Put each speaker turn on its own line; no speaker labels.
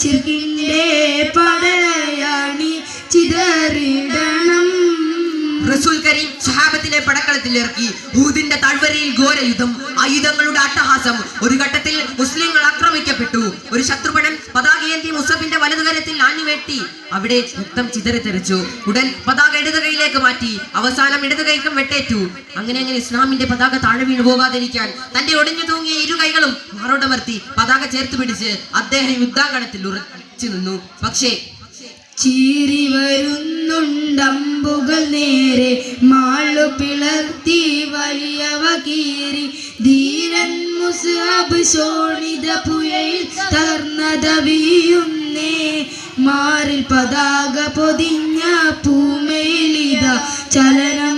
ശിർക്കിന്റെ പടയാണി ചിതറിടണം.
റസൂൽ കരീം സ്വഹാബത്തിലെ പടക്കളത്തിൽ ഇറക്കി. ഊദിന്റെ താഴ്വരയിൽ ഘോരയുദ്ധം, ആയുധങ്ങളുടെ അട്ടഹാസം. ഒരു ഘട്ടത്തിൽ മുസ്ലിങ്ങൾ ആക്രമിക്കപ്പെട്ടു. ഒരു ശത്രുപടൻ പതാകയേന്തി മുസഫിന്റെ വലതുകരത്തിൽ ആഞ്ഞുവെട്ടി. അവിടെ രക്തം ചിതറിത്തെറിച്ചു. ഉടൻ പതാക ഇടത് കൈയിലേക്ക് മാറ്റി. അവസാനം ഇടത് കൈക്കും വെട്ടേറ്റു. അങ്ങനെ ഇസ്ലാമിന്റെ പതാക താഴെ വീണു പോകാതിരിക്കാൻ തന്റെ ഒടിഞ്ഞു തൂങ്ങിയ ഇരു കൈകളും മാറോടമർത്തി പതാക ചേർത്ത് പിടിച്ച് അദ്ദേഹം യുദ്ധാങ്കണത്തിൽ ഉറച്ചു നിന്നു. പക്ഷേ
ചീറി വരുന്നുണ്ടമ്പുകൾ നേരെ, മാളു പിളർത്തി വലിയവ കീറി. ധീരൻ മുസ്അബ് ശോണിത പുഴയിൽ തകർന്നതവിയുന്നേ. മാറിൽ പതാക പൊതിഞ്ഞ പൂമേലിത ചലനം